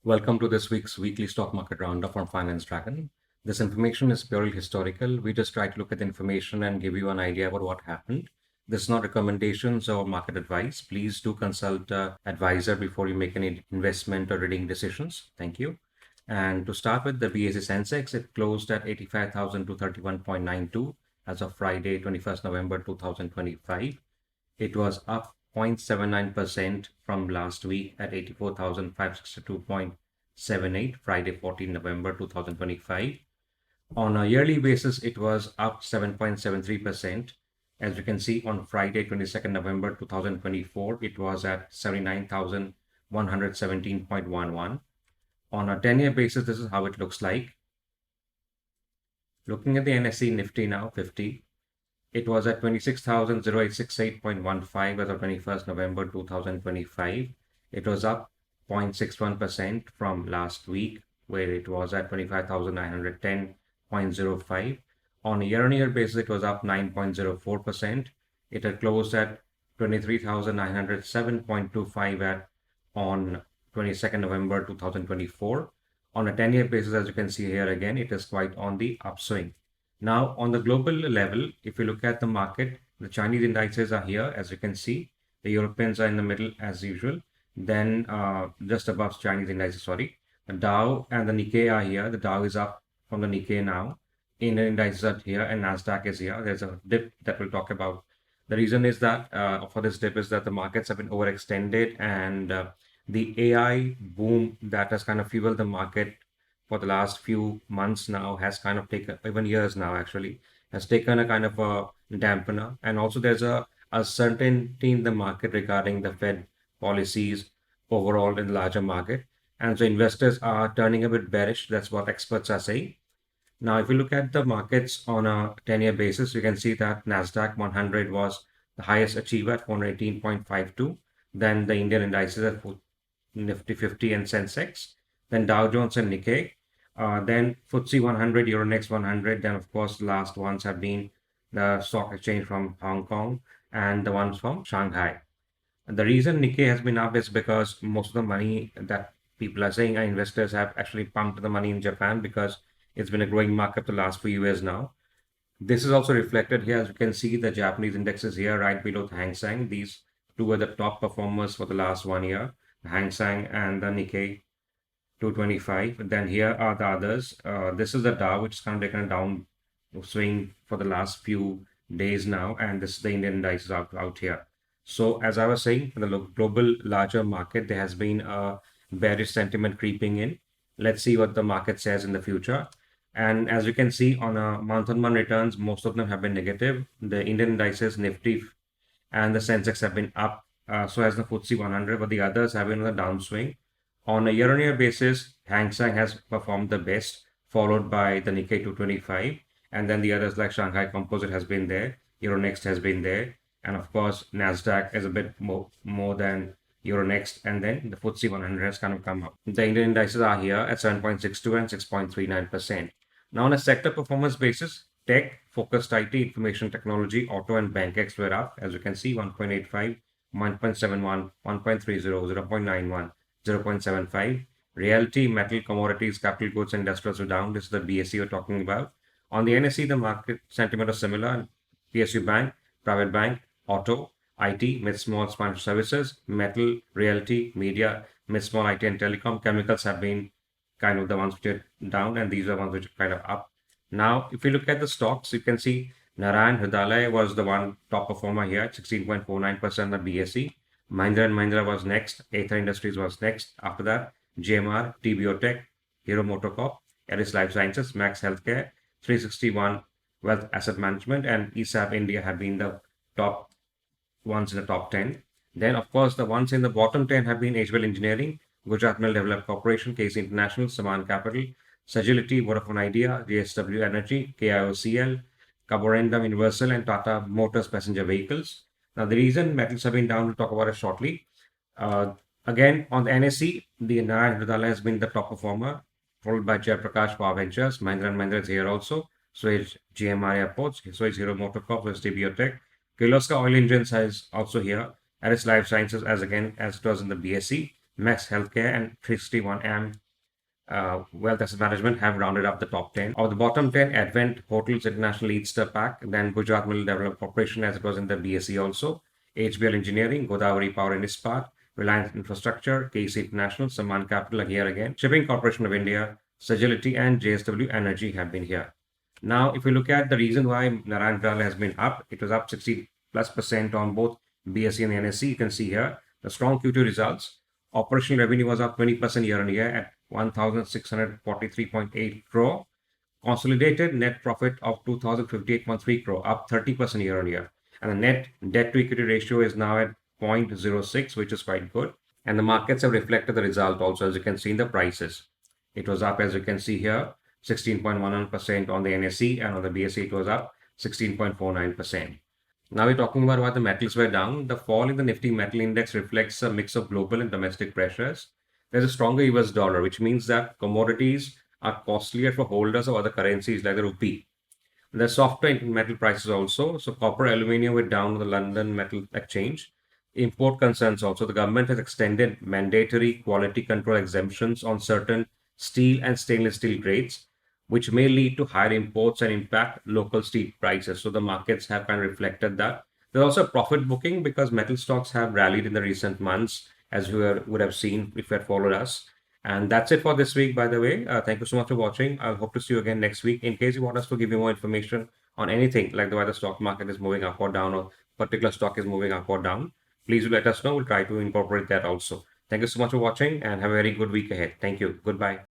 Welcome to this week's weekly stock market roundup from Finance Dragon. This information is purely historical. We just try to look at the information and give you an idea about what happened. This is not recommendations or market advice. Please do consult an advisor before you make any investment or trading decisions. Thank you. And to start with, the BSE Sensex, it closed at 85,231.92 as of Friday, 21st November 2025. It was up 0.79% from last week at 84,562.78, Friday, 14 November 2025. On a yearly basis, it was up 7.73%. As you can see, on Friday, 22nd November 2024, it was at 79,117.11. On a 10-year basis, this is how it looks like. Looking at the NSE Nifty now, 50. It was at 26,0868.15 as of 21st November 2025. It was up 0.61% from last week, where it was at 25,910.05. On a year-on-year basis, it was up 9.04%. It had closed at 23,907.25 on 22nd November 2024. On a 10-year basis, as you can see here again, it is quite on the upswing. Now, on the global level, if you look at the market, the Chinese indices are here, as you can see. The Europeans are in the middle, as usual. Then, just above Chinese indices, sorry. The Dow and the Nikkei are here. The Dow is up from the Nikkei now. Indian indices are here, and Nasdaq is here. There's a dip that we'll talk about. The reason is that for this dip is that the markets have been overextended, and the AI boom that has kind of fueled the market for the last few months now has kind of taken, even years now actually, has taken a kind of a dampener. And also there's a uncertainty in the market regarding the Fed policies overall in the larger market. And so investors are turning a bit bearish. That's what experts are saying. Now, if you look at the markets on a 10-year basis, you can see that NASDAQ 100 was the highest achiever at 418.52. Then the Indian indices at Nifty 50 and Sensex. Then Dow Jones and Nikkei. Then FTSE 100, Euronext 100. Then, of course, the last ones have been the stock exchange from Hong Kong and the ones from Shanghai. And the reason Nikkei has been up is because most of the money that people are saying investors have actually pumped the money in Japan because it's been a growing market the last few years now. This is also reflected here. As you can see, the Japanese indexes here right below the Hang Seng. These two are the top performers for the last 1 year, the Hang Seng and the Nikkei 225. Then here are the others. This is the Dow, which is kind of taken a down swing for the last few days now, and this is the Indian indices out here. So as I was saying, for the global larger market, there has been a bearish sentiment creeping in. Let's see what the market says in the future. And as you can see on a month-on-month returns, most of them have been negative. The Indian indices, Nifty and the Sensex have been up, so has the FTSE 100, but the others have been on the downswing. On a year-on-year basis, Hang Seng has performed the best, followed by the Nikkei 225, and then the others like Shanghai Composite has been there, Euronext has been there, and of course Nasdaq is a bit more than Euronext, and then the FTSE 100 has kind of come up. The Indian indices are here at 7.62 and 6.39%. Now on a sector performance basis, tech, focused IT, information technology, auto and bankex were up, as you can see, 1.85, 1.71, 1.30, 0.91. 0.75. Realty, metal, commodities, capital goods, and industrials were down. This is the BSE we're talking about. On the NSE, the market sentiment is similar. PSU Bank, Private Bank, Auto, IT, mid-small financial services, metal, realty, media, mid-small IT and telecom. Chemicals have been kind of the ones which are down, and these are ones which are kind of up. Now, if you look at the stocks, you can see Narayan Hrudayalaya was the one top performer here at 16.49% on BSE. Mahindra & Mahindra was next. Aether Industries was next. After that, GMR, TBO Tech, Hero MotoCorp, Eris Life Sciences, Max Healthcare, 361 Wealth Asset Management, and ESAP India have been the top ones in the top 10. Then, of course, the ones in the bottom 10 have been HBL Engineering, Gujarat Mill Development Corporation, KC International, Saman Capital, Sagility, Vodafone Idea, JSW Energy, KIOCL, Carborundum Universal, and Tata Motors Passenger Vehicles. Now, the reason metals have been down, we'll talk about it shortly. Again, on the NSE, the Narayan Hrudayalaya has been the top performer, followed by Jayaprakash Power Ventures. Mahindra & Mahindra is here also. So is GMR Airports. So is Hero MotoCorp. So is TBO Tech. Kirloskar Oil Engines is also here. Eris Life Sciences as it was in the BSE. Max Healthcare, and 361M Wealth Asset Management have rounded up the top 10. Of the bottom 10, Advent Hotels International leads the pack, then Gujarat Mineral Development Corporation, as it was in the BSE also, HBL Engineering, Godavari Power and Ispat, Reliance Infrastructure, KC International, Saman Capital here again, Shipping Corporation of India, Sagility, and JSW Energy have been here. Now, if you look at the reason why Narayan Jal has been up, it was up 60 plus percent on both BSE and NSE. You can see here the strong Q2 results. Operational revenue was up 20% year on year at 1,643.8 crore. Consolidated net profit of 2,058.3 crore, up 30% year on year. And the net debt to equity ratio is now at 0.06, which is quite good. And the markets have reflected the result also, as you can see in the prices. It was up, as you can see here, 16.11% on the NSE, and on the BSE it was up 16.49%. Now we're talking about why the metals were down. The fall in the Nifty Metal Index reflects a mix of global and domestic pressures. There's a stronger US dollar, which means that commodities are costlier for holders of other currencies like the rupee. There's softer metal prices also. So copper, aluminium were down on the London Metal Exchange. Import concerns also. The government has extended mandatory quality control exemptions on certain steel and stainless steel grades, which may lead to higher imports and impact local steel prices. So the markets have kind of reflected that. There's also profit booking because metal stocks have rallied in the recent months, as you would have seen if you had followed us. And that's it for this week, by the way. Thank you so much for watching. I'll hope to see you again next week. In case you want us to give you more information on anything, like the way the stock market is moving up or down, or particular stock is moving up or down, please do let us know. We'll try to incorporate that also. Thank you so much for watching and have a very good week ahead. Thank you. Goodbye.